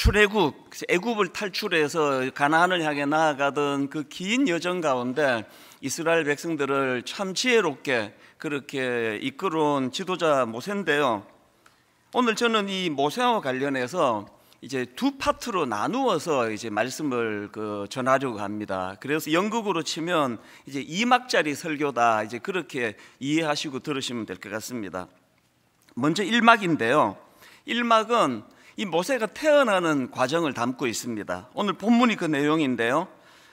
출애굽, 애굽을 탈출해서 가나안을 향해 나아가던 그 긴 여정 가운데 이스라엘 백성들을 참 지혜롭게 그렇게 이끌어온 지도자 모세인데요. 오늘 저는 이 모세와 관련해서 이제 두 파트로 나누어서 이제 말씀을 전하려고 합니다. 그래서 연극으로 치면 이제 2막짜리 설교다, 이제 그렇게 이해하시고 들으시면 될 것 같습니다. 먼저 1막인데요. 1막은 이 모세가 태어나는 과정을 담고 있습니다. 오늘 본문이 그 내용인데요.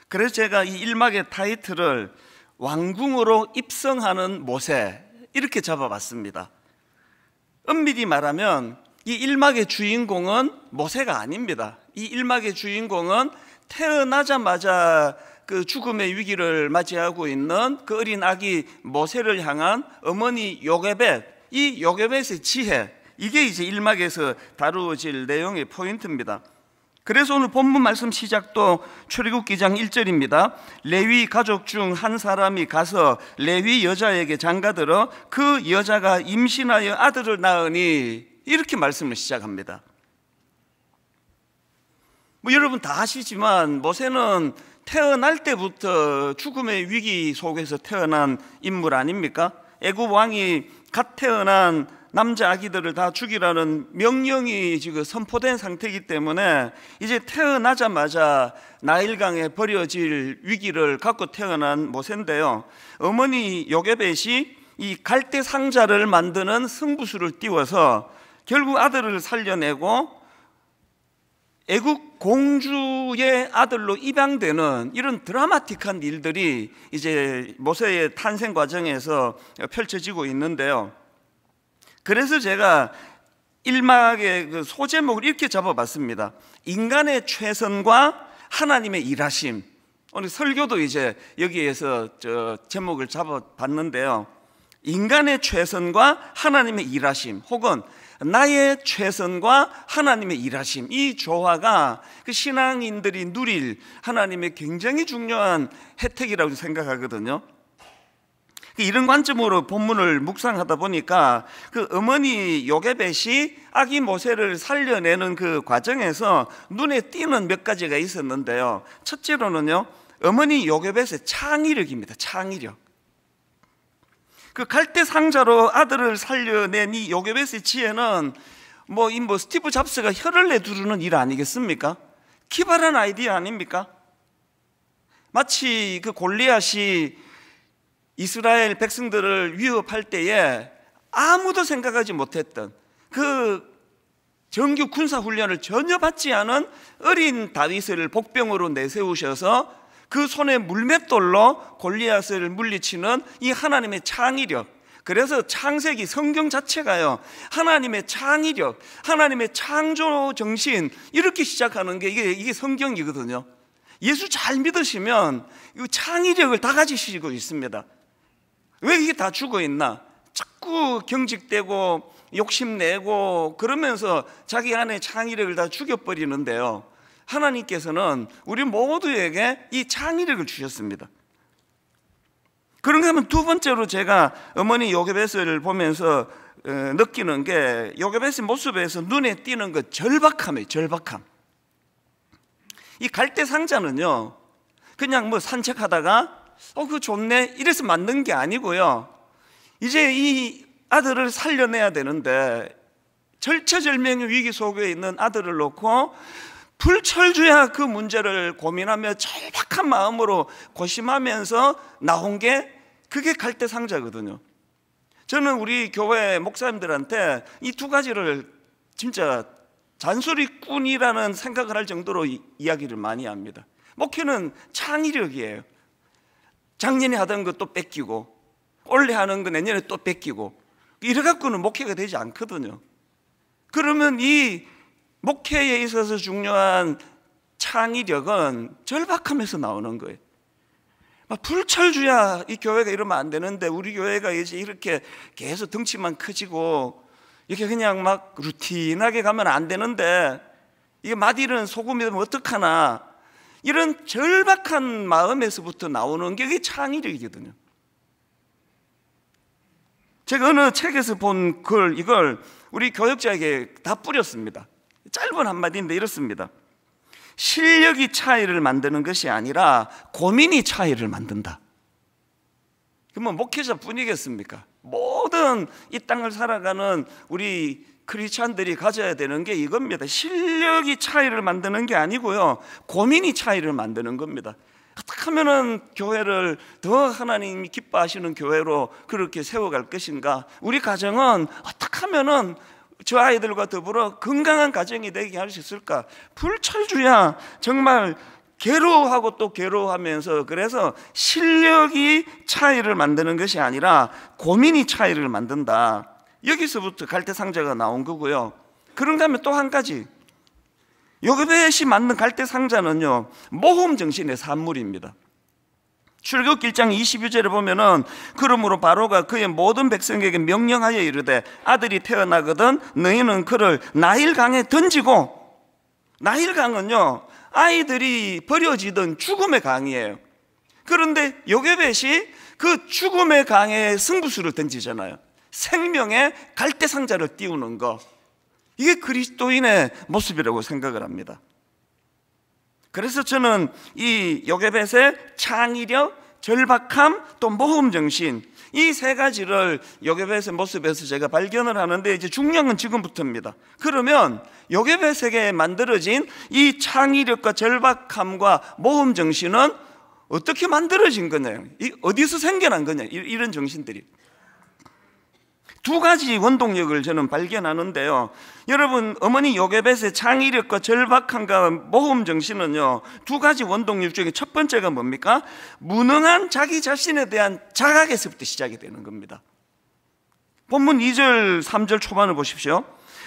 그래서 제가 이 1막의 타이틀을 왕궁으로 입성하는 모세 이렇게 잡아봤습니다. 엄밀히 말하면 이 1막의 주인공은 모세가 아닙니다. 이 1막의 주인공은 태어나자마자 그 죽음의 위기를 맞이하고 있는 그 어린 아기 모세를 향한 어머니 요게벳, 이 요게벳의 지혜, 이게 이제 1막에서 다루어질 내용의 포인트입니다. 그래서 오늘 본문 말씀 시작도 출애굽기 2장 1절입니다. 레위 가족 중 한 사람이 가서 레위 여자에게 장가들어 그 여자가 임신하여 아들을 낳으니, 이렇게 말씀을 시작합니다. 여러분 다 아시지만 모세는 태어날 때부터 죽음의 위기 속에서 태어난 인물 아닙니까? 애굽 왕이 갓 태어난 남자 아기들을 다 죽이라는 명령이 지금 선포된 상태이기 때문에 이제 태어나자마자 나일강에 버려질 위기를 갖고 태어난 모세인데요. 어머니 요게벳이 이 갈대 상자를 만드는 승부수를 띄워서 결국 아들을 살려내고 애국 공주의 아들로 입양되는 이런 드라마틱한 일들이 이제 모세의 탄생 과정에서 펼쳐지고 있는데요. 그래서 제가 1막의 그 소제목을 이렇게 잡아봤습니다. 인간의 최선과 하나님의 일하심. 오늘 설교도 이제 여기에서 제목을 잡아봤는데요. 인간의 최선과 하나님의 일하심, 혹은 나의 최선과 하나님의 일하심, 이 조화가 그 신앙인들이 누릴 하나님의 굉장히 중요한 혜택이라고 생각하거든요. 이런 관점으로 본문을 묵상하다 보니까 그 어머니 요게벳이 아기 모세를 살려내는 그 과정에서 눈에 띄는 몇 가지가 있었는데요. 첫째로는요, 어머니 요게벳의 창의력입니다. 창의력. 그 갈대 상자로 아들을 살려낸 이 요게벳의 지혜는 스티브 잡스가 혀를 내두르는 일 아니겠습니까? 기발한 아이디어 아닙니까? 마치 그 골리앗이 이스라엘 백성들을 위협할 때에 아무도 생각하지 못했던 그 정규 군사 훈련을 전혀 받지 않은 어린 다윗을 복병으로 내세우셔서 그 손에 물맷돌로 골리앗을 물리치는 이 하나님의 창의력. 그래서 창세기 성경 자체가요, 하나님의 창의력, 하나님의 창조 정신, 이렇게 시작하는 게 이게 성경이거든요. 예수 잘 믿으시면 이 창의력을 다 가지시고 있습니다. 왜 이게 다 죽어 있나? 자꾸 경직되고 욕심내고 그러면서 자기 안에 창의력을 다 죽여버리는데요, 하나님께서는 우리 모두에게 이 창의력을 주셨습니다. 그런가 하면 두 번째로 제가 어머니 요게벳을 보면서 느끼는 게, 요게벳의 모습에서 눈에 띄는 그 절박함이에요. 절박함. 이 갈대 상자는요, 그냥 산책하다가 그거 좋네 이래서 만든 게 아니고요, 이제 이 아들을 살려내야 되는데 절체절명의 위기 속에 있는 아들을 놓고 불철주야 그 문제를 고민하며 절박한 마음으로 고심하면서 나온 게, 그게 갈대 상자거든요. 저는 우리 교회 목사님들한테 이 두 가지를 진짜 잔소리꾼이라는 생각을 할 정도로 이야기를 많이 합니다. 목회는 창의력이에요. 작년에 하던 거 또 뺏기고, 올해 하는 거 내년에 또 뺏기고, 이래 갖고는 목회가 되지 않거든요. 그러면 이 목회에 있어서 중요한 창의력은 절박함에서 나오는 거예요. 불철주야 이 교회가 이러면 안 되는데, 우리 교회가 이제 이렇게 계속 덩치만 커지고 이렇게 그냥 루틴하게 가면 안 되는데, 이게 맛이는 소금이 되면 어떡하나, 이런 절박한 마음에서부터 나오는 게 이게 창의력이거든요. 제가 어느 책에서 본 이걸 우리 교역자에게 다 뿌렸습니다. 짧은 한마디인데 이렇습니다. 실력이 차이를 만드는 것이 아니라 고민이 차이를 만든다. 그러면 목회자뿐이겠습니까? 모든 이 땅을 살아가는 우리 크리스찬들이 가져야 되는 게 이겁니다. 실력이 차이를 만드는 게 아니고요, 고민이 차이를 만드는 겁니다. 어떻게 하면은 교회를 더 하나님이 기뻐하시는 교회로 그렇게 세워갈 것인가? 우리 가정은 어떻게 하면은 저 아이들과 더불어 건강한 가정이 되게 할 수 있을까? 불철주야 정말 괴로워하고 또 괴로워하면서, 그래서 실력이 차이를 만드는 것이 아니라 고민이 차이를 만든다. 여기서부터 갈대상자가 나온 거고요. 그런가 하면 또 한 가지, 요게벳이 만든 갈대상자는요, 모험 정신의 산물입니다. 출애굽기 1장 22절에 보면은 그러므로 바로가 그의 모든 백성에게 명령하여 이르되 아들이 태어나거든 너희는 그를 나일강에 던지고, 나일강은요 아이들이 버려지던 죽음의 강이에요. 그런데 요게벳이 그 죽음의 강에 승부수를 던지잖아요. 생명의 갈대상자를 띄우는 거, 이게 그리스도인의 모습이라고 생각을 합니다. 그래서 저는 이 요게벳의 창의력, 절박함, 또 모험정신, 이 세 가지를 요게벳의 모습에서 제가 발견을 하는데, 이제 중요한 건 지금부터입니다. 그러면 요게벳에게 만들어진 이 창의력과 절박함과 모험정신은 어떻게 만들어진 거냐, 어디서 생겨난 거냐, 이런 정신들이 두 가지 원동력을 저는 발견하는데요. 여러분, 어머니 요게벳의 창의력과 절박함과 모험 정신은요, 두 가지 원동력 중에 첫 번째가 뭡니까? 무능한 자기 자신에 대한 자각에서부터 시작이 되는 겁니다. 본문 2절 3절 초반을 보십시오.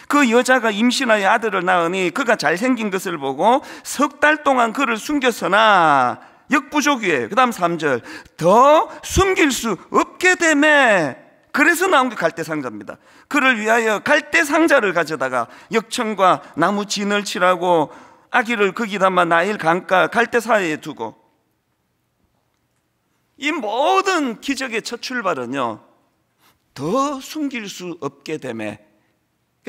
그 여자가 임신하여 아들을 낳으니 그가 잘생긴 것을 보고 석 달 동안 그를 숨겼으나 역부족이에요. 그 다음 3절, 더 숨길 수 없게 되매, 그래서 나온 게 갈대상자입니다. 그를 위하여 갈대상자를 가져다가 역청과 나무 진을 칠하고 아기를 거기 담아 나일 강가 갈대 사이에 두고, 이 모든 기적의 첫 출발은요, 더 숨길 수 없게 되매.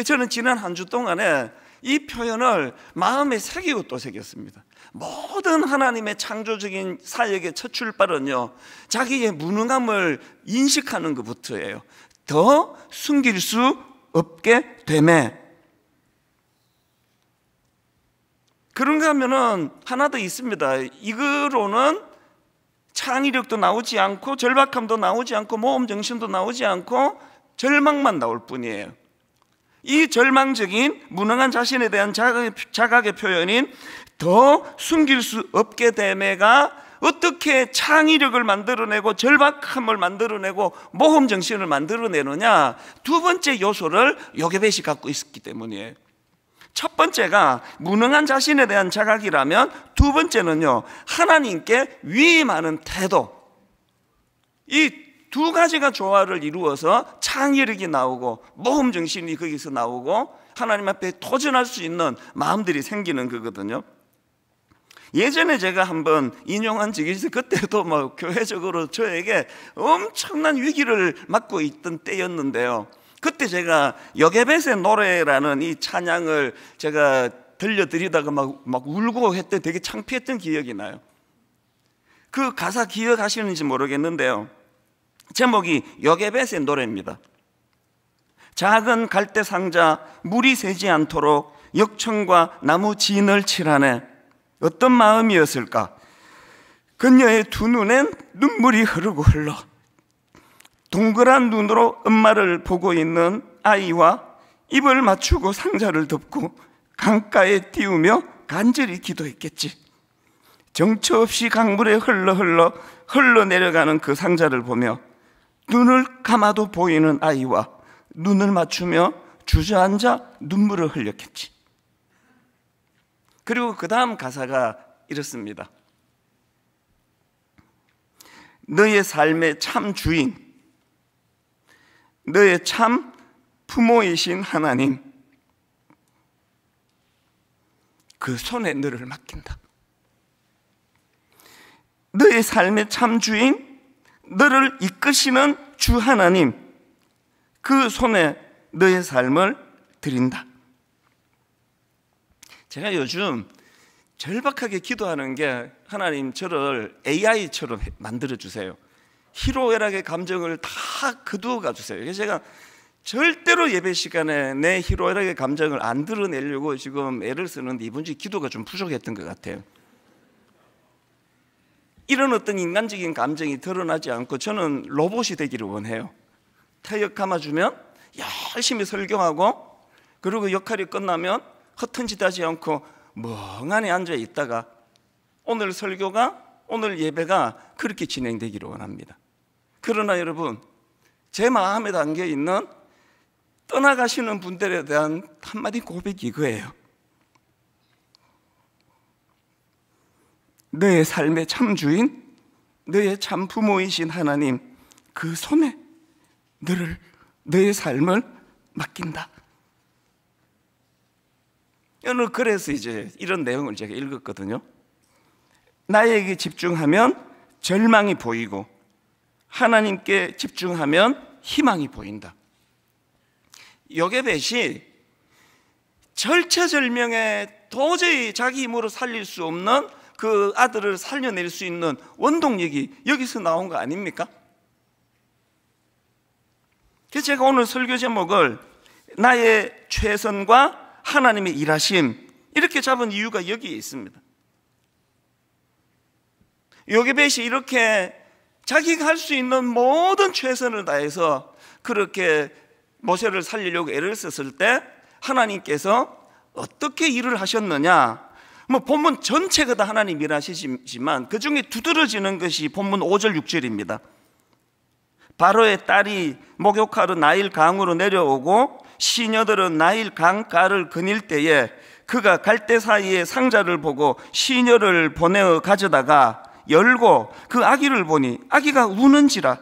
저는 지난 한 주 동안에 이 표현을 마음에 새기고 또 새겼습니다. 모든 하나님의 창조적인 사역의 첫 출발은요, 자기의 무능함을 인식하는 것부터예요. 더 숨길 수 없게 되매. 그런가 하면은 하나 더 있습니다. 이거로는 창의력도 나오지 않고 절박함도 나오지 않고 모험정신도 나오지 않고 절망만 나올 뿐이에요. 이 절망적인 무능한 자신에 대한 자각의 표현인 더 숨길 수 없게 됨에가 어떻게 창의력을 만들어내고 절박함을 만들어내고 모험정신을 만들어내느냐, 두 번째 요소를 요게벳이 갖고 있었기 때문이에요. 첫 번째가 무능한 자신에 대한 자각이라면, 두 번째는요, 하나님께 위임하는 태도. 이 두 가지가 조화를 이루어서 창의력이 나오고 모험정신이 거기서 나오고 하나님 앞에 도전할 수 있는 마음들이 생기는 거거든요. 예전에 제가 한번 인용한 적이 있어요. 그때도 뭐 교회적으로 저에게 엄청난 위기를 맞고 있던 때였는데요. 그때 제가 요게벳의 노래라는 이 찬양을 제가 들려드리다가 막 울고 했던, 되게 창피했던 기억이 나요. 그 가사 기억하시는지 모르겠는데요, 제목이 요게벳의 노래입니다. 작은 갈대상자 물이 새지 않도록 역청과 나무 진을 칠하네. 어떤 마음이었을까? 그녀의 두 눈엔 눈물이 흐르고 흘러 동그란 눈으로 엄마를 보고 있는 아이와 입을 맞추고 상자를 덮고 강가에 띄우며 간절히 기도했겠지. 정처 없이 강물에 흘러내려가는 그 상자를 보며 눈을 감아도 보이는 아이와 눈을 맞추며 주저앉아 눈물을 흘렸겠지. 그리고 그 다음 가사가 이렇습니다. 너의 삶의 참 주인, 너의 참 부모이신 하나님, 그 손에 너를 맡긴다. 너의 삶의 참 주인, 너를 이끄시는 주 하나님, 그 손에 너의 삶을 드린다. 제가 요즘 절박하게 기도하는 게 하나님 저를 AI처럼 만들어 주세요. 희로애락의 감정을 다 거두어 가주세요. 그래서 제가 절대로 예배 시간에 내 희로애락의 감정을 안 드러내려고 지금 애를 쓰는데 이번 주에 기도가 좀 부족했던 것 같아요. 이런 어떤 인간적인 감정이 드러나지 않고 저는 로봇이 되기를 원해요. 타격 감아주면 열심히 설교하고, 그리고 역할이 끝나면 허튼짓하지 않고 멍하니 앉아 있다가 오늘 설교가, 오늘 예배가 그렇게 진행되기를 원합니다. 그러나 여러분, 제 마음에 담겨 있는 떠나가시는 분들에 대한 한마디 고백이 이거예요. 너의 삶의 참 주인, 너의 참 부모이신 하나님, 그 손에 너의 삶을 맡긴다. 오늘 그래서 이제 이런 내용을 제가 읽었거든요. 나에게 집중하면 절망이 보이고 하나님께 집중하면 희망이 보인다. 요게벳이 절체절명에 도저히 자기 힘으로 살릴 수 없는 그 아들을 살려낼 수 있는 원동력이 여기서 나온 거 아닙니까? 그래서 제가 오늘 설교 제목을 나의 최선과 하나님의 일하심 이렇게 잡은 이유가 여기에 있습니다. 요게벳이 이렇게 자기가 할 수 있는 모든 최선을 다해서 그렇게 모세를 살리려고 애를 썼을 때 하나님께서 어떻게 일을 하셨느냐, 본문 전체가 다 하나님 일하시지만 그 중에 두드러지는 것이 본문 5절 6절입니다. 바로의 딸이 목욕하러 나일 강으로 내려오고 시녀들은 나일 강가를 거닐 때에 그가 갈대 사이에 상자를 보고 시녀를 보내어 가져다가 열고 그 아기를 보니 아기가 우는지라.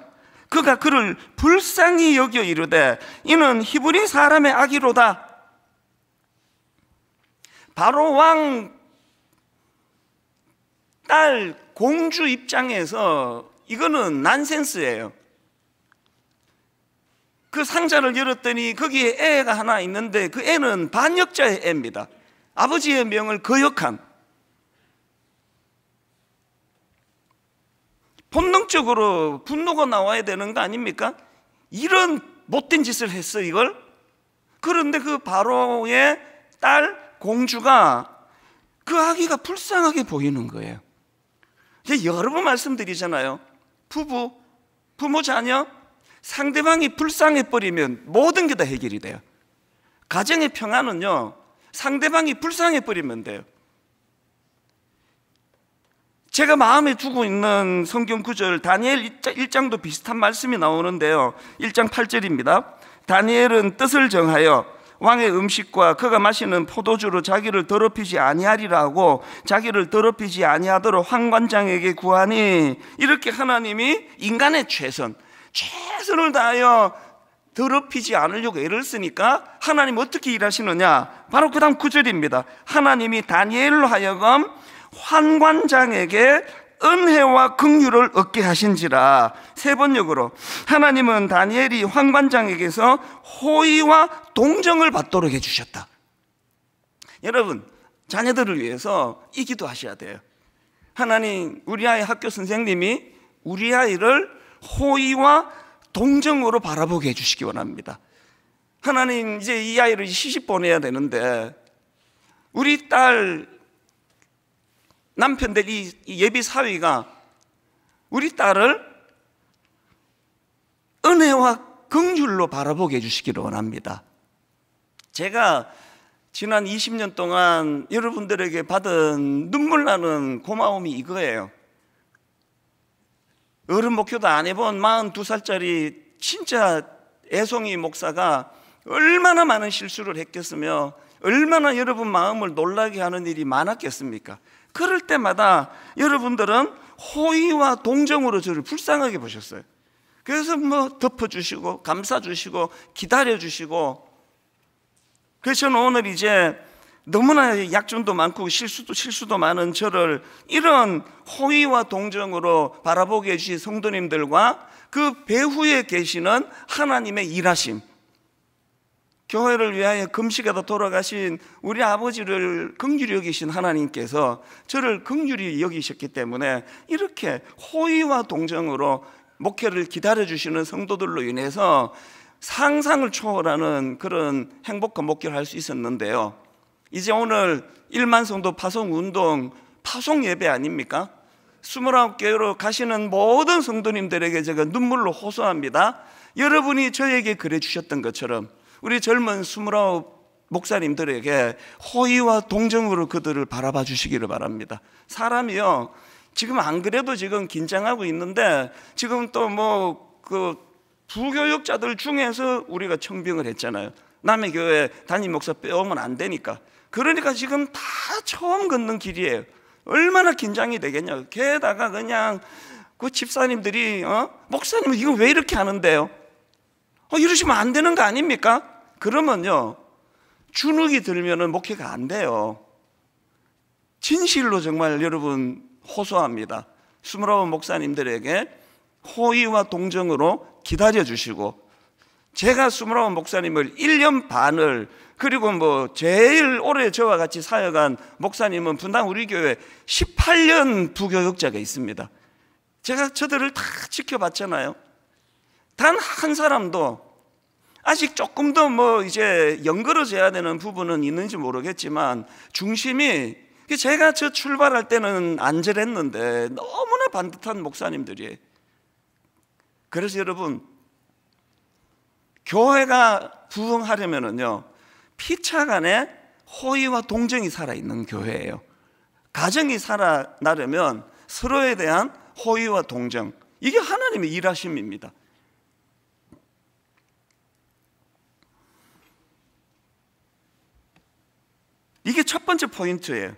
그가 그를 불쌍히 여겨 이르되 이는 히브리 사람의 아기로다. 바로 왕 딸 공주 입장에서 이거는 난센스예요. 그 상자를 열었더니 거기에 애가 하나 있는데 그 애는 반역자의 애입니다. 아버지의 명을 거역한, 본능적으로 분노가 나와야 되는 거 아닙니까? 이런 못된 짓을 했어 이걸. 그런데 그 바로의 딸 공주가 그 아기가 불쌍하게 보이는 거예요. 여러 번 말씀드리잖아요. 부모 자녀 상대방이 불쌍해버리면 모든 게 다 해결이 돼요. 가정의 평안은요, 상대방이 불쌍해버리면 돼요. 제가 마음에 두고 있는 성경 구절 다니엘 1장도 비슷한 말씀이 나오는데요. 1장 8절입니다. 다니엘은 뜻을 정하여 왕의 음식과 그가 마시는 포도주로 자기를 더럽히지 아니하리라 하고 자기를 더럽히지 아니하도록 환관장에게 구하니, 이렇게 하나님이 인간의 최선을 다하여 더럽히지 않으려고 애를 쓰니까 하나님 어떻게 일하시느냐, 바로 그 다음 9절입니다. 하나님이 다니엘로 하여금 환관장에게 은혜와 긍휼을 얻게 하신지라. 세 번역으로 하나님은 다니엘이 환관장에게서 호의와 동정을 받도록 해주셨다. 여러분, 자녀들을 위해서 이 기도하셔야 돼요. 하나님, 우리 아이 학교 선생님이 우리 아이를 호의와 동정으로 바라보게 해주시기 원합니다. 하나님, 이제 이 아이를 시집 보내야 되는데 우리 딸 남편들 이 예비 사위가 우리 딸을 은혜와 긍휼로 바라보게 해주시기를 원합니다. 제가 지난 20년 동안 여러분들에게 받은 눈물 나는 고마움이 이거예요. 어른 목표도 안 해본 42살짜리 진짜 애송이 목사가 얼마나 많은 실수를 했겠으며 얼마나 여러분 마음을 놀라게 하는 일이 많았겠습니까? 그럴 때마다 여러분들은 호의와 동정으로 저를 불쌍하게 보셨어요. 그래서 덮어주시고 감싸주시고 기다려주시고. 그래서 저는 오늘 이제 너무나 약점도 많고 실수도 많은 저를 이런 호의와 동정으로 바라보게 해주신 성도님들과 그 배후에 계시는 하나님의 일하심, 교회를 위하여 금식하다 돌아가신 우리 아버지를 긍휼히 여기신 하나님께서 저를 긍휼히 여기셨기 때문에 이렇게 호의와 동정으로 목회를 기다려주시는 성도들로 인해서 상상을 초월하는 그런 행복한 목회를 할 수 있었는데요, 이제 오늘 1만 성도 파송운동 파송 예배 아닙니까? 29교회로 가시는 모든 성도님들에게 제가 눈물로 호소합니다. 여러분이 저에게 그래 주셨던 것처럼 우리 젊은 29 목사님들에게 호의와 동정으로 그들을 바라봐 주시기를 바랍니다. 사람이요, 지금 안 그래도 지금 긴장하고 있는데 지금 또 그 부교육자들 중에서 우리가 청빙을 했잖아요. 남의 교회 담임 목사 빼오면 안 되니까. 그러니까 지금 다 처음 걷는 길이에요. 얼마나 긴장이 되겠냐. 게다가 그냥 그 집사님들이 목사님은 이거 왜 이렇게 하는데요? 이러시면 안 되는 거 아닙니까? 그러면요, 주눅이 들면은 목회가 안 돼요. 진실로 정말 여러분 호소합니다. 29 목사님들에게 호의와 동정으로 기다려주시고, 제가 29 목사님을 1년 반을, 그리고 제일 오래 저와 같이 사역한 목사님은 분당 우리 교회 18년 부교육자가 있습니다. 제가 저들을 다 지켜봤잖아요. 단 한 사람도 아직 조금 더 이제 연그러져야 되는 부분은 있는지 모르겠지만 중심이, 제가 저 출발할 때는 안 저랬는데 너무나 반듯한 목사님들이에요. 그래서 여러분, 교회가 부흥하려면은요, 피차간에 호의와 동정이 살아있는 교회예요. 가정이 살아나려면 서로에 대한 호의와 동정, 이게 하나님의 일하심입니다. 이게 첫 번째 포인트예요.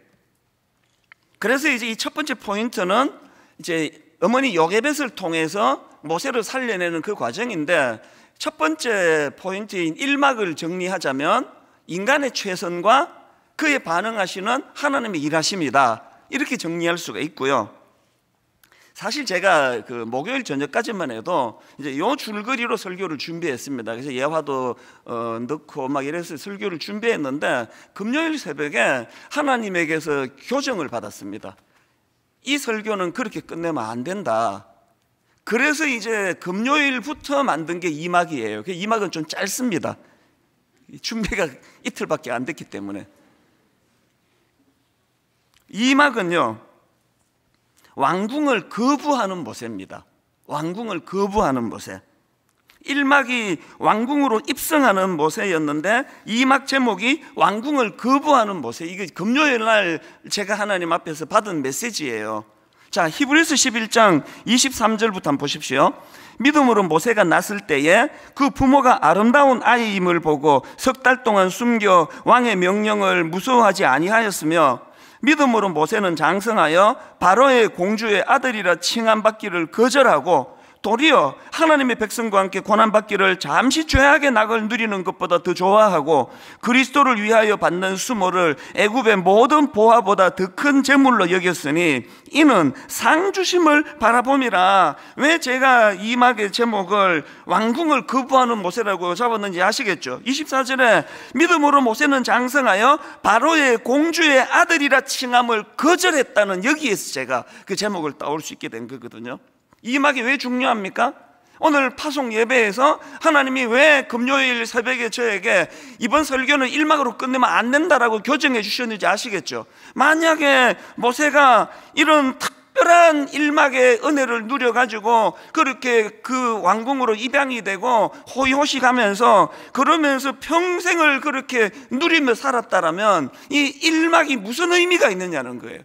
그래서 이제 이 첫 번째 포인트는 이제 어머니 요게벳을 통해서 모세를 살려내는 그 과정인데, 첫 번째 포인트인 1막을 정리하자면 인간의 최선과 그에 반응하시는 하나님의 일하심이다, 이렇게 정리할 수가 있고요. 사실 제가 그 목요일 저녁까지만 해도 이제 요 줄거리로 설교를 준비했습니다. 그래서 예화도 넣고 막 이래서 설교를 준비했는데, 금요일 새벽에 하나님에게서 교정을 받았습니다. 이 설교는 그렇게 끝내면 안 된다. 그래서 이제 금요일부터 만든 게 2막이에요. 2막은 좀 짧습니다. 준비가 이틀밖에 안 됐기 때문에. 2막은요, 왕궁을 거부하는 모세입니다. 왕궁을 거부하는 모세. 1막이 왕궁으로 입성하는 모세였는데 2막 제목이 왕궁을 거부하는 모세. 이게 금요일 날 제가 하나님 앞에서 받은 메시지예요. 자, 히브리서 11장 23절부터 한번 보십시오. 믿음으로 모세가 났을 때에 그 부모가 아름다운 아이임을 보고 석 달 동안 숨겨 왕의 명령을 무서워하지 아니하였으며, 믿음으로 모세는 장성하여 바로의 공주의 아들이라 칭함받기를 거절하고 도리어 하나님의 백성과 함께 고난받기를 잠시 죄악의 낙을 누리는 것보다 더 좋아하고 그리스도를 위하여 받는 수모를 애굽의 모든 보화보다 더 큰 재물로 여겼으니 이는 상 주심을 바라봄이라. 왜 제가 이 막의 제목을 왕궁을 거부하는 모세라고 잡았는지 아시겠죠? 24절에 믿음으로 모세는 장성하여 바로의 공주의 아들이라 칭함을 거절했다는, 여기에서 제가 그 제목을 따올 수 있게 된 거거든요. 이 막이 왜 중요합니까? 오늘 파송 예배에서 하나님이 왜 금요일 새벽에 저에게 이번 설교는 1막으로 끝내면 안 된다라고 교정해 주셨는지 아시겠죠? 만약에 모세가 이런 특별한 1막의 은혜를 누려가지고 그렇게 그 왕궁으로 입양이 되고 호의호식하면서 그러면서 평생을 그렇게 누리며 살았다라면 이 1막이 무슨 의미가 있느냐는 거예요.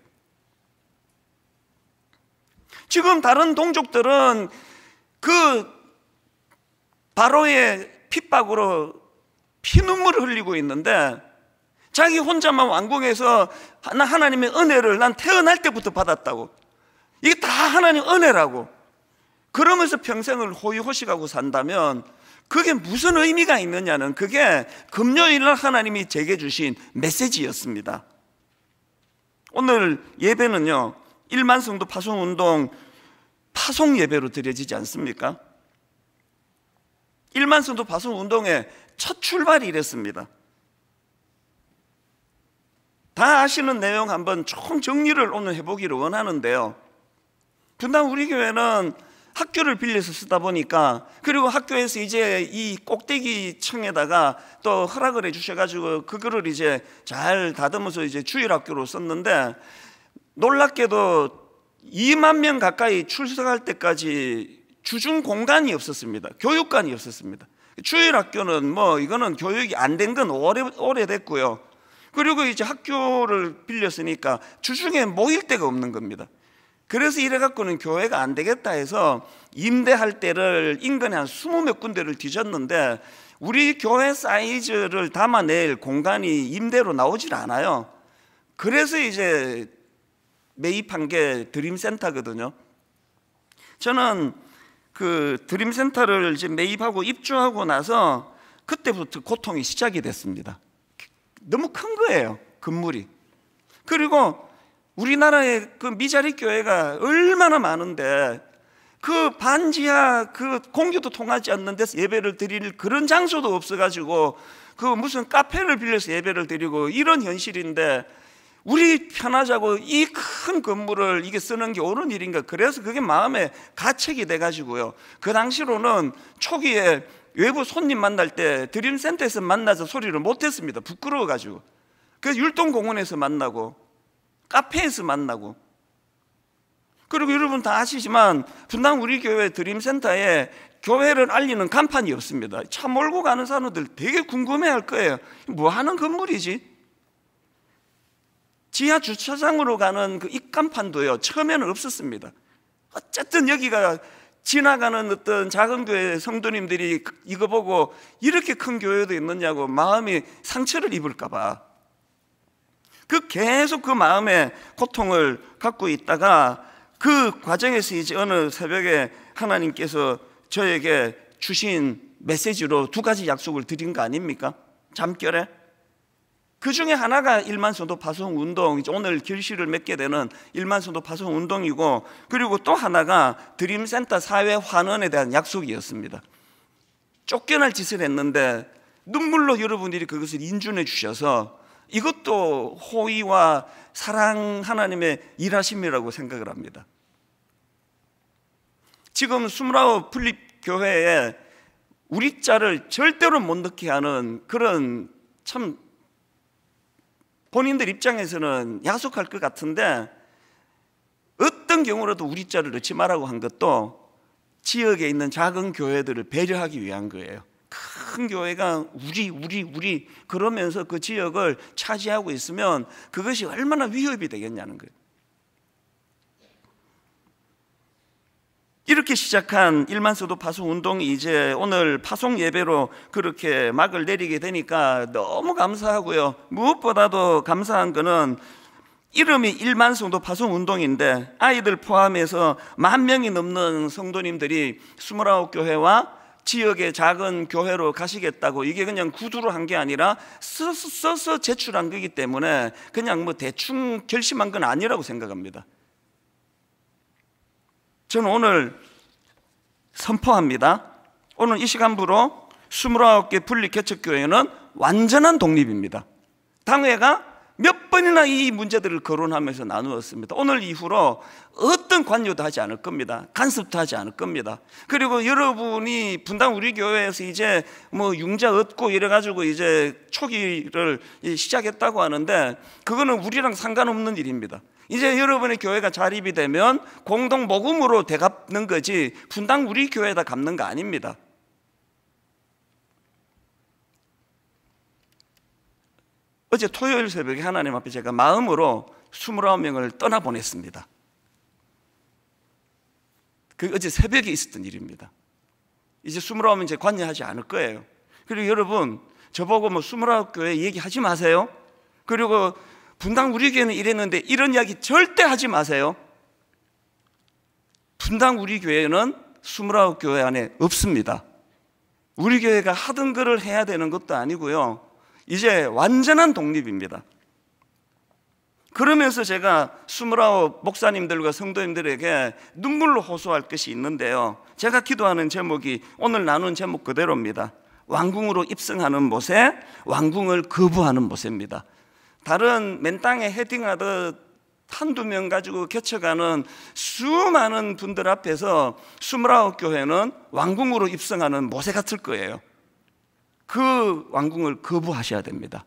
지금 다른 동족들은 그 바로의 핍박으로 피눈물을 흘리고 있는데, 자기 혼자만 왕궁에서 하나님의 은혜를 난 태어날 때부터 받았다고, 이게 다 하나님 은혜라고 그러면서 평생을 호의호식하고 산다면 그게 무슨 의미가 있느냐는, 그게 금요일날 하나님이 제게 주신 메시지였습니다. 오늘 예배는요, 1만 성도 파송운동 파송 예배로 드려지지 않습니까? 1만 성도 파송운동의 첫 출발이 이랬습니다. 다 아시는 내용 한번 총 정리를 오늘 해보기를 원하는데요. 분당 우리 교회는 학교를 빌려서 쓰다 보니까, 그리고 학교에서 이제 이 꼭대기 층에다가 또 허락을 해주셔가지고 그거를 이제 잘 다듬어서 이제 주일학교로 썼는데, 놀랍게도 2만 명 가까이 출석할 때까지 주중 공간이 없었습니다. 교육관이 없었습니다. 주일학교는 뭐 이거는 교육이 안 된 건 오래됐고요. 그리고 이제 학교를 빌렸으니까 주중에 모일 데가 없는 겁니다. 그래서 이래갖고는 교회가 안 되겠다 해서 임대할 때를 인근에 한 20몇 군데를 뒤졌는데, 우리 교회 사이즈를 담아낼 공간이 임대로 나오질 않아요. 그래서 이제 매입한 게 드림센터거든요. 저는 그 드림센터를 이제 매입하고 입주하고 나서 그때부터 고통이 시작이 됐습니다. 너무 큰 거예요, 건물이. 그리고 우리나라의 그 미자리 교회가 얼마나 많은데, 그 반지하 그 공기도 통하지 않는 데서 예배를 드릴 그런 장소도 없어가지고 그 무슨 카페를 빌려서 예배를 드리고 이런 현실인데, 우리 편하자고 이 큰 건물을 이게 쓰는 게 옳은 일인가? 그래서 그게 마음에 가책이 돼가지고요. 그 당시로는 초기에 외부 손님 만날 때 드림센터에서 만나서 소리를 못했습니다. 부끄러워가지고. 그래서 율동공원에서 만나고 카페에서 만나고. 그리고 여러분 다 아시지만 분당 우리 교회 드림센터에 교회를 알리는 간판이 없습니다. 차 몰고 가는 사람들 되게 궁금해할 거예요. 뭐 하는 건물이지? 지하 주차장으로 가는 그 입간판도요, 처음에는 없었습니다. 어쨌든 여기가 지나가는 어떤 작은 교회 성도님들이 이거 보고 이렇게 큰 교회도 있느냐고 마음이 상처를 입을까 봐 계속 그 마음에 고통을 갖고 있다가, 그 과정에서 이제 어느 새벽에 하나님께서 저에게 주신 메시지로 2가지 약속을 드린 거 아닙니까? 잠결에. 그 중에 하나가 1만 성도 파송 운동, 이제 오늘 결실을 맺게 되는 1만 성도 파송 운동이고, 그리고 또 하나가 드림센터 사회 환원에 대한 약속이었습니다. 쫓겨날 짓을 했는데 눈물로 여러분들이 그것을 인준해 주셔서 이것도 호의와 사랑 하나님의 일하심이라고 생각을 합니다. 지금 29 풀립교회에 우리 자를 절대로 못 넣게 하는 그런, 참 본인들 입장에서는 야속할 것 같은데, 어떤 경우라도 우리 자를 넣지 말라고 한 것도 지역에 있는 작은 교회들을 배려하기 위한 거예요. 큰 교회가 우리 그러면서 그 지역을 차지하고 있으면 그것이 얼마나 위협이 되겠냐는 거예요. 이렇게 시작한 1만 성도 파송 운동이 이제 오늘 파송 예배로 그렇게 막을 내리게 되니까 너무 감사하고요. 무엇보다도 감사한 거는 이름이 1만 성도 파송 운동인데 아이들 포함해서 10,000명이 넘는 성도님들이 29교회와 지역의 작은 교회로 가시겠다고, 이게 그냥 구두로 한 게 아니라 써서 제출한 거기 때문에 그냥 뭐 대충 결심한 건 아니라고 생각합니다. 저는 오늘 선포합니다. 오늘 이 시간부로 29개 분리개척교회는 완전한 독립입니다. 당회가 몇 번이나 이 문제들을 거론하면서 나누었습니다. 오늘 이후로 어떤 관여도 하지 않을 겁니다. 간섭도 하지 않을 겁니다. 그리고 여러분이 분당 우리 교회에서 이제 뭐 융자 얻고 이래가지고 이제 초기를 시작했다고 하는데, 그거는 우리랑 상관없는 일입니다. 이제 여러분의 교회가 자립이 되면 공동 모금으로 되갚는 거지 분당 우리 교회에다 갚는 거 아닙니다. 어제 토요일 새벽에 하나님 앞에 제가 마음으로 29명을 떠나보냈습니다. 그 어제 새벽에 있었던 일입니다. 이제 29명 이제 관여하지 않을 거예요. 그리고 여러분, 저보고 뭐 29교회 얘기하지 마세요. 그리고 분당 우리 교회는 이랬는데 이런 이야기 절대 하지 마세요. 분당 우리 교회는 29교회 안에 없습니다. 우리 교회가 하던 거를 해야 되는 것도 아니고요, 이제 완전한 독립입니다. 그러면서 제가 29 목사님들과 성도님들에게 눈물로 호소할 것이 있는데요, 제가 기도하는 제목이 오늘 나눈 제목 그대로입니다. 왕궁으로 입성하는 모세, 왕궁을 거부하는 모세입니다. 다른 맨 땅에 헤딩하듯 한두 명 가지고 개척하는 수많은 분들 앞에서 29교회는 왕궁으로 입성하는 모세 같을 거예요. 그 왕궁을 거부하셔야 됩니다.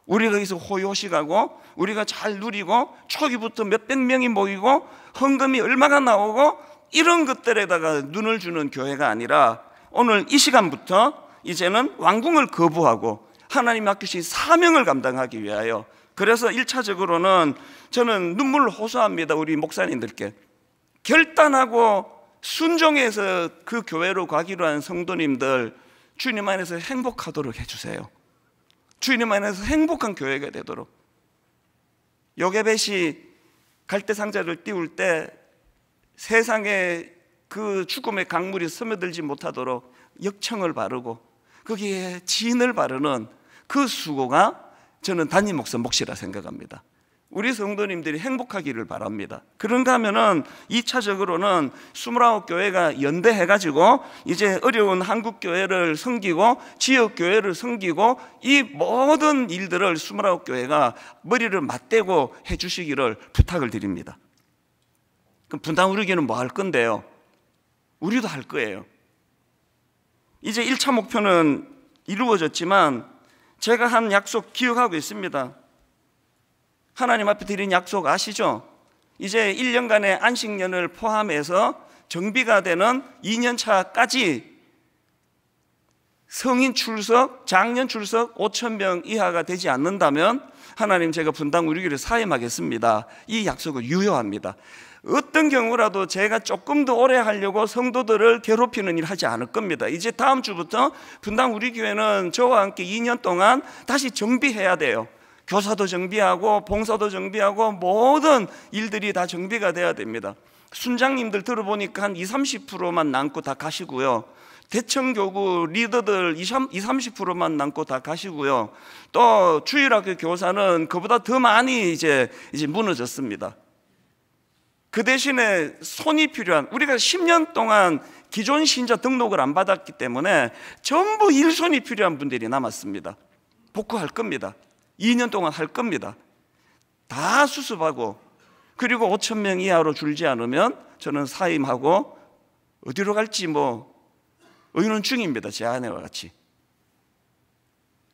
우리가 여기서 호요식하고 우리가 잘 누리고 초기부터 몇백 명이 모이고 헌금이 얼마가 나오고 이런 것들에다가 눈을 주는 교회가 아니라 오늘 이 시간부터 이제는 왕궁을 거부하고 하나님 맡기신 사명을 감당하기 위하여, 그래서 1차적으로는 저는 눈물을 호소합니다. 우리 목사님들께 결단하고 순종해서 그 교회로 가기로 한 성도님들, 주님 안에서 행복하도록 해주세요. 주님 안에서 행복한 교회가 되도록. 요게벳이 갈대상자를 띄울 때 세상에 그 죽음의 강물이 스며들지 못하도록 역청을 바르고 거기에 진을 바르는 그 수고가 저는 담임 목사 몫이라 생각합니다. 우리 성도님들이 행복하기를 바랍니다. 그런가 하면은 2차적으로는 29교회가 연대해가지고 이제 어려운 한국교회를 섬기고 지역교회를 섬기고 이 모든 일들을 29교회가 머리를 맞대고 해주시기를 부탁을 드립니다. 그럼 분당 우리교회는 뭐 할 건데요? 우리도 할 거예요. 이제 1차 목표는 이루어졌지만 제가 한 약속 기억하고 있습니다. 하나님 앞에 드린 약속 아시죠? 이제 1년간의 안식년을 포함해서 정비가 되는 2년차까지 성인 출석, 장년 출석 5,000명 이하가 되지 않는다면 하나님 제가 분당 우리교회를 사임하겠습니다. 이 약속을 유효합니다. 어떤 경우라도 제가 조금 더 오래 하려고 성도들을 괴롭히는 일 하지 않을 겁니다. 이제 다음 주부터 분당 우리교회는 저와 함께 2년 동안 다시 정비해야 돼요. 교사도 정비하고 봉사도 정비하고 모든 일들이 다 정비가 돼야 됩니다. 순장님들 들어보니까 한 20-30%만 남고 다 가시고요. 대청교구 리더들 20-30%만 남고 다 가시고요. 또 주일학교 교사는 그보다 더 많이 이제 무너졌습니다. 그 대신에 손이 필요한, 우리가 10년 동안 기존 신자 등록을 안 받았기 때문에 전부 일손이 필요한 분들이 남았습니다. 복구할 겁니다. 2년 동안 할 겁니다. 다 수습하고, 그리고 5,000명 이하로 줄지 않으면 저는 사임하고 어디로 갈지 의논 중입니다. 제 아내와 같이.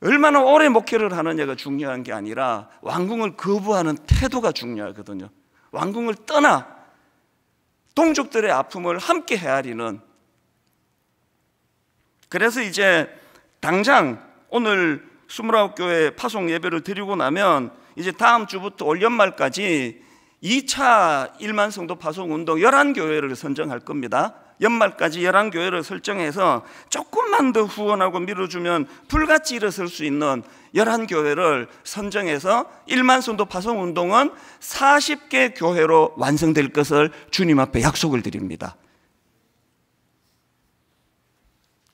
얼마나 오래 목회를 하느냐가 중요한 게 아니라 왕궁을 거부하는 태도가 중요하거든요. 왕궁을 떠나 동족들의 아픔을 함께 헤아리는. 그래서 이제 당장 오늘 29교회 파송 예배를 드리고 나면 이제 다음 주부터 올 연말까지 2차 1만 성도 파송 운동 11교회를 선정할 겁니다. 연말까지 11교회를 설정해서 조금만 더 후원하고 밀어주면 불같이 일어설 수 있는 11교회를 선정해서 1만 성도 파송 운동은 40개 교회로 완성될 것을 주님 앞에 약속을 드립니다.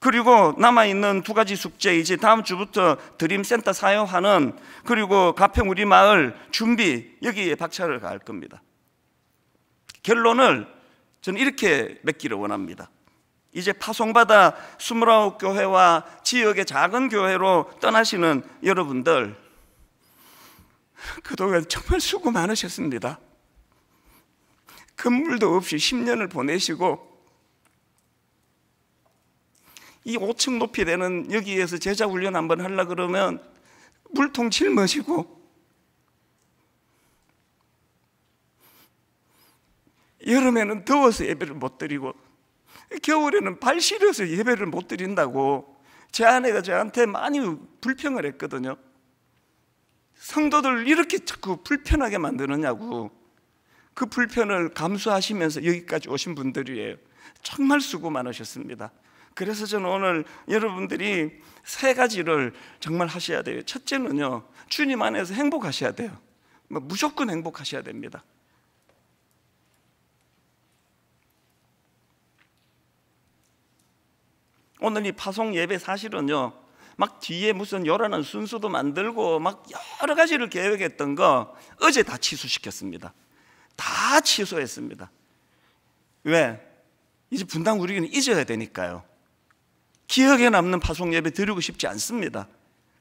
그리고 남아있는 2가지 숙제, 이제 다음 주부터 드림센터 사역하는, 그리고 가평 우리 마을 준비, 여기에 박차를 가할 겁니다. 결론을 저는 이렇게 맺기를 원합니다. 이제 파송받아 29교회와 지역의 작은 교회로 떠나시는 여러분들, 그동안 정말 수고 많으셨습니다. 건물도 없이 10년을 보내시고 이 5층 높이 되는 여기에서 제자 훈련 한번 하려고 그러면 물통 짊어지고, 여름에는 더워서 예배를 못 드리고 겨울에는 발 시려서 예배를 못 드린다고 제 아내가 저한테 많이 불평을 했거든요. 성도들 이렇게 자꾸 불편하게 만드느냐고. 그 불편을 감수하시면서 여기까지 오신 분들이에요. 정말 수고 많으셨습니다. 그래서 저는 오늘 여러분들이 3가지를 정말 하셔야 돼요. 첫째는요, 주님 안에서 행복하셔야 돼요. 무조건 행복하셔야 됩니다. 오늘 이 파송 예배 사실은요, 막 뒤에 무슨 요란한 순서도 만들고 막 여러 가지를 계획했던 거 어제 다 취소시켰습니다. 다 취소했습니다. 왜? 이제 분당 우리교회는 잊어야 되니까요. 기억에 남는 파송 예배 드리고 싶지 않습니다.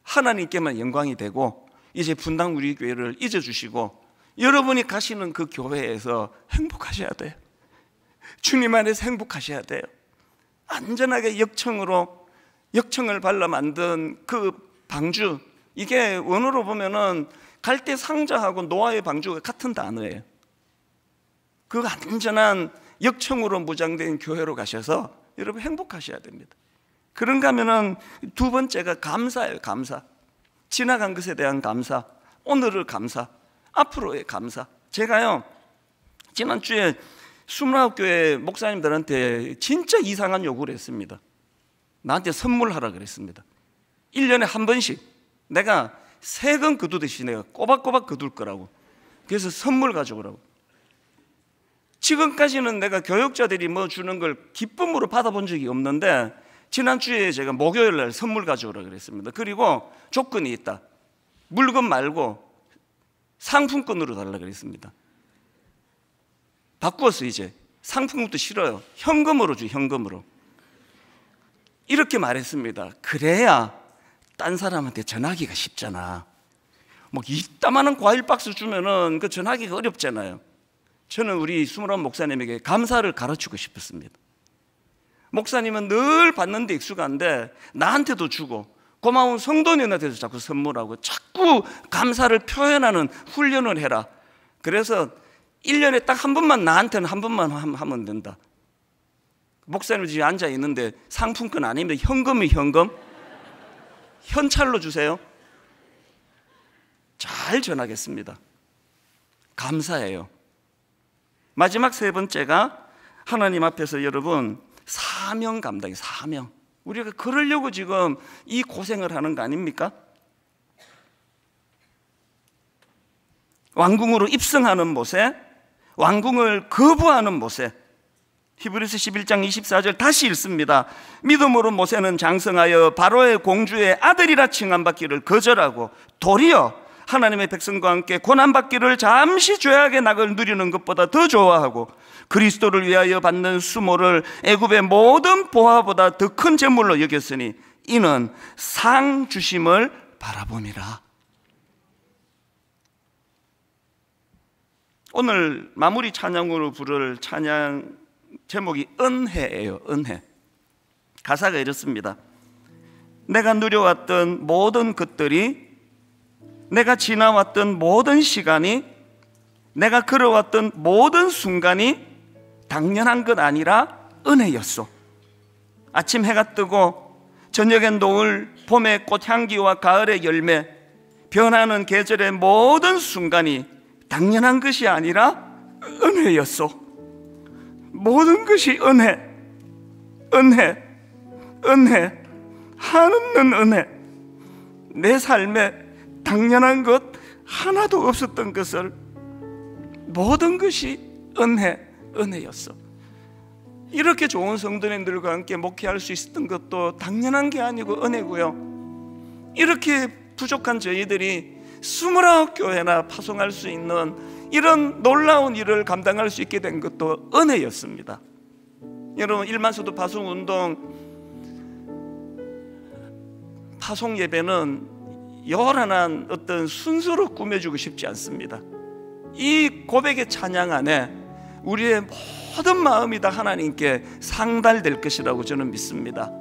하나님께만 영광이 되고 이제 분당 우리 교회를 잊어주시고 여러분이 가시는 그 교회에서 행복하셔야 돼요. 주님 안에서 행복하셔야 돼요. 안전하게 역청을 발라 만든 그 방주, 이게 원어로 보면은 갈대 상자하고 노아의 방주가 같은 단어예요. 그 안전한 역청으로 무장된 교회로 가셔서 여러분 행복하셔야 됩니다. 그런가 하면은 두 번째가 감사예요. 감사. 지나간 것에 대한 감사, 오늘의 감사, 앞으로의 감사. 제가요 지난주에 29교회 목사님들한테 진짜 이상한 요구를 했습니다. 나한테 선물하라 그랬습니다. 1년에 한 번씩 내가 세금 거두듯이 내가 꼬박꼬박 거둘 거라고. 그래서 선물 가져오라고. 지금까지는 내가 교육자들이 뭐 주는 걸 기쁨으로 받아본 적이 없는데 지난주에 제가 목요일 날 선물 가져오라 그랬습니다. 그리고 조건이 있다. 물건 말고 상품권으로 달라 그랬습니다. 바꾸었어. 이제 상품권도 싫어요. 현금으로 줘. 현금으로. 이렇게 말했습니다. 그래야 딴 사람한테 전하기가 쉽잖아. 뭐 이따만한 과일 박스 주면은 그 전하기가 어렵잖아요. 저는 우리 수무람 목사님에게 감사를 가르치고 싶었습니다. 목사님은 늘 받는 데 익숙한데 나한테도 주고 고마운 성도님한테도 자꾸 선물하고 자꾸 감사를 표현하는 훈련을 해라. 그래서 1년에 딱 한 번만 나한테는 한 번만 하면 된다. 목사님 집에 앉아 있는데 상품권 아닙니다. 현금이 현금. 현찰로 주세요. 잘 전하겠습니다. 감사해요. 마지막 세 번째가 하나님 앞에서 여러분 사명 감당이에요. 사명. 우리가 그러려고 지금 이 고생을 하는 거 아닙니까? 왕궁으로 입성하는 모세, 왕궁을 거부하는 모세. 히브리서 11장 24절 다시 읽습니다. 믿음으로 모세는 장성하여 바로의 공주의 아들이라 칭함받기를 거절하고 도리어 하나님의 백성과 함께 고난받기를 잠시 죄악의 낙을 누리는 것보다 더 좋아하고 그리스도를 위하여 받는 수모를 애굽의 모든 보화보다 더 큰 재물로 여겼으니 이는 상 주심을 바라봄이라. 오늘 마무리 찬양으로 부를 찬양 제목이 은혜예요. 은혜. 가사가 이렇습니다. 내가 누려왔던 모든 것들이, 내가 지나왔던 모든 시간이, 내가 걸어왔던 모든 순간이 당연한 것 아니라 은혜였소. 아침 해가 뜨고 저녁엔 노을, 봄의 꽃향기와 가을의 열매, 변하는 계절의 모든 순간이 당연한 것이 아니라 은혜였소. 모든 것이 은혜, 은혜, 은혜, 한없는 은혜. 내 삶에 당연한 것 하나도 없었던 것을 모든 것이 은혜, 은혜였어. 이렇게 좋은 성도님들과 함께 목회할 수 있었던 것도 당연한 게 아니고 은혜고요. 이렇게 부족한 저희들이 29교회나 파송할 수 있는 이런 놀라운 일을 감당할 수 있게 된 것도 은혜였습니다. 여러분, 일만수도 파송운동 파송 예배는 요란한 어떤 순서로 꾸며주고 싶지 않습니다. 이 고백의 찬양 안에 우리의 모든 마음이 다 하나님께 상달될 것이라고 저는 믿습니다.